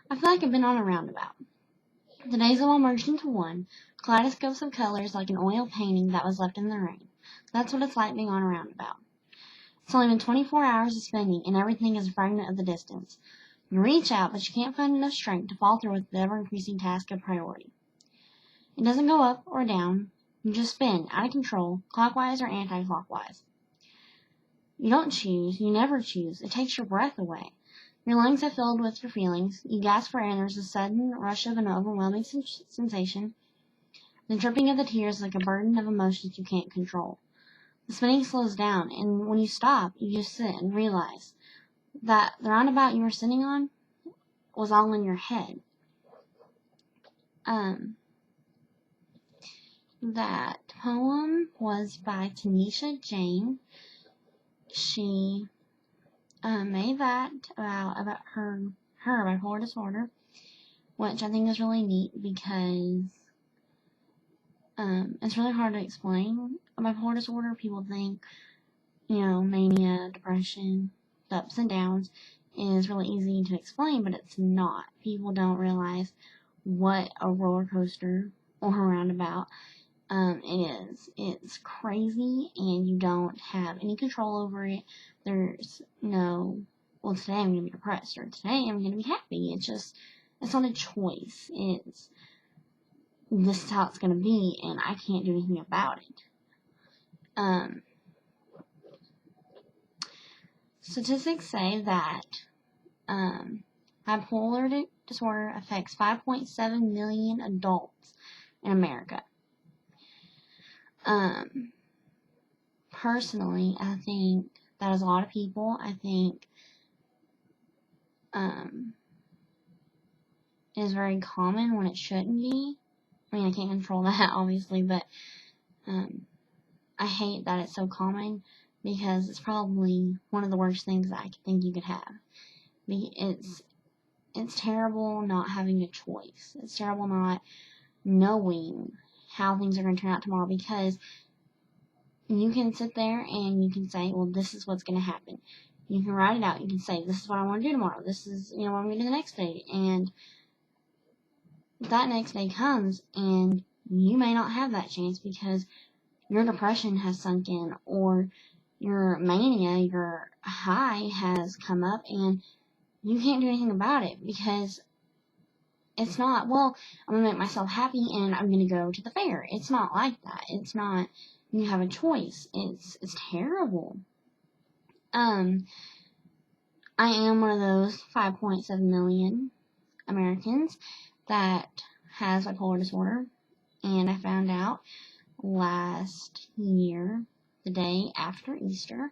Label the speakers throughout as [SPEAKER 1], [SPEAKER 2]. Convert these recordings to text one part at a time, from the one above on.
[SPEAKER 1] I feel like I've been on a roundabout. The days all merged into one, kaleidoscopes of colors like an oil painting that was left in the rain. That's what it's like being on a roundabout. It's only been 24 hours of spinning, and everything is a fragment of the distance. You reach out, but you can't find enough strength to follow through with the ever-increasing task of priority. It doesn't go up or down. You just spin, out of control, clockwise or anti-clockwise. You don't choose. You never choose. It takes your breath away. Your lungs are filled with your feelings. You gasp for air, and there's a sudden rush of an overwhelming sensation. The dripping of the tears like a burden of emotions you can't control. The spinning slows down, and when you stop, you just sit and realize that the roundabout you were sitting on was all in your head. That poem was by Tanisha Jane. She made that about her bipolar disorder, which I think is really neat because it's really hard to explain a bipolar disorder. People think, mania, depression, the ups and downs is really easy to explain, but it's not. People don't realize what a roller coaster or a roundabout it is. It's crazy, and you don't have any control over it. There's no, well, today I'm going to be depressed, or today I'm going to be happy. It's not a choice. This is how it's going to be, and I can't do anything about it. Statistics say that bipolar disorder affects 5.7 million adults in America. Personally, I think that is a lot of people. I think it is very common when it shouldn't be. I mean, I can't control that, obviously, but I hate that it's so common because it's probably one of the worst things that I think you could have. It's terrible not having a choice. It's terrible not knowing how things are going to turn out tomorrow, because you can sit there and you can say, well, this is what's going to happen. You can write it out. You can say, this is what I want to do tomorrow. This is, what I'm going to do the next day. And that next day comes, and you may not have that chance because your depression has sunk in, or your mania, your high has come up, and you can't do anything about it because it's not, well, I'm going to make myself happy and I'm going to go to the fair. It's not like that. It's not, you have a choice. It's terrible. I am one of those 5.7 million Americans that has bipolar disorder, and I found out last year, the day after Easter.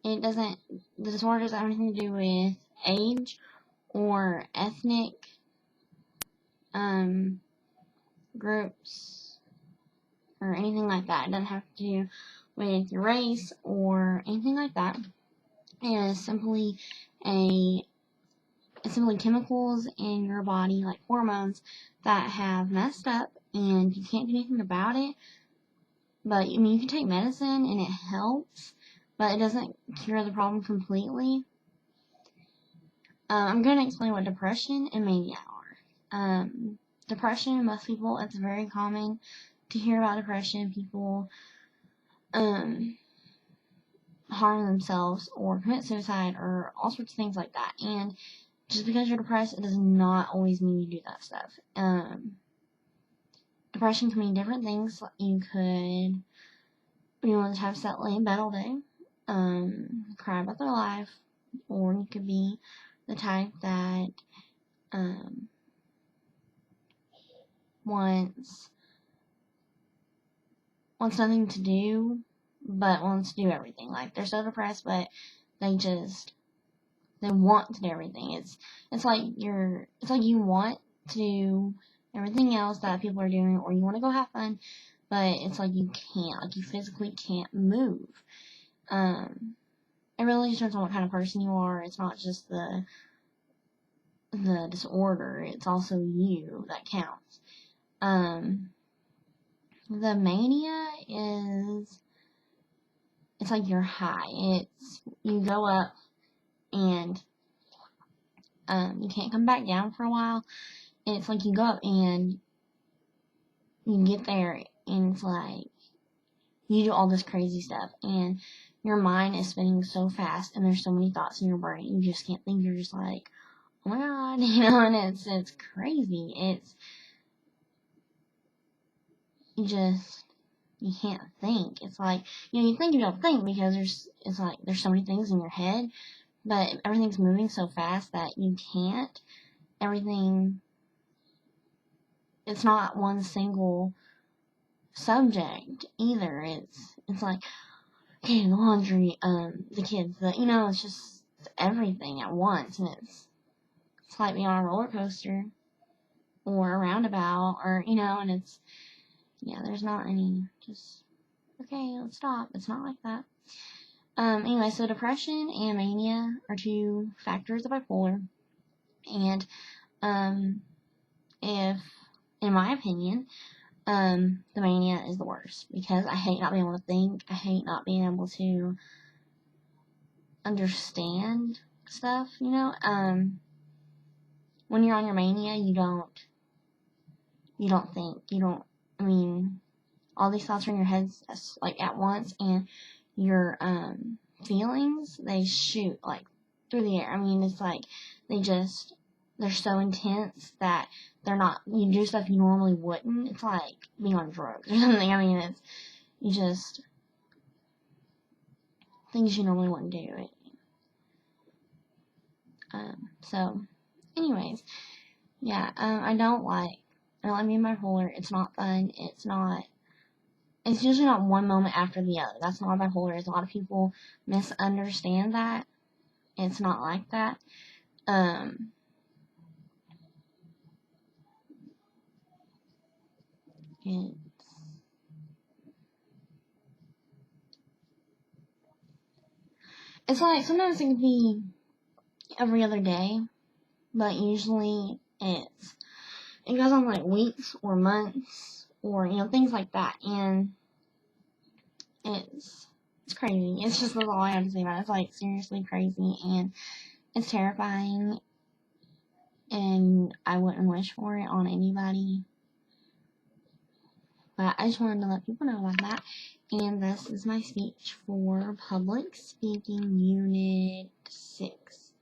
[SPEAKER 1] The disorder doesn't have anything to do with age or ethnic groups or anything like that. It doesn't have to do with your race or anything like that. It is simply chemicals in your body, like hormones, that have messed up, and you can't do anything about it. But, you can take medicine and it helps, but it doesn't cure the problem completely. I'm going to explain what depression and mania are. Depression, most people, it's very common to hear about depression. People harm themselves or commit suicide or all sorts of things like that. And just because you're depressed, it does not always mean you do that stuff. Depression can mean different things. You could be one of the types that lay in bed all day, cry about their life, or you could be the type that wants nothing to do, but wants to do everything. Like, they're so depressed, but they want to do everything. It's like you want to do everything else that people are doing, or you want to go have fun, but it's like you can't. Like, you physically can't move. It really depends on what kind of person you are. It's not just the disorder. It's also you that counts. The mania it's like you're high. You go up and you can't come back down for a while. And it's like you go up and you get there and it's like you do all this crazy stuff and your mind is spinning so fast and there's so many thoughts in your brain. You just can't think. You're just like, oh my god, and it's crazy. You can't think. It's like, you think you don't think because there's so many things in your head, but everything's moving so fast that you can't. It's not one single subject either. It's like, okay, the laundry, the kids, it's just everything at once, and it's like being on a roller coaster or a roundabout, or and there's not any just okay, let's stop. It's not like that. Anyway, so depression and mania are two factors of bipolar, and if in my opinion, the mania is the worst because I hate not being able to think. I hate not being able to understand stuff, when you're on your mania, you don't think. All these thoughts are in your head, like, at once, and your, feelings, they shoot, like, through the air. It's like, they're so intense that you do stuff you normally wouldn't. It's like being on drugs or something. It's things you normally wouldn't do. So, anyways, yeah, I don't like being bipolar. It's not fun. It's usually not one moment after the other. That's not what bipolar is. A lot of people misunderstand that. It's not like that. It's like, sometimes it can be every other day, but usually it goes on like weeks or months or, things like that, and it's crazy. It's just all I have to say about it. It's like seriously crazy, and it's terrifying, and I wouldn't wish for it on anybody. But I just wanted to let people know about that. And this is my speech for Public Speaking Unit 6.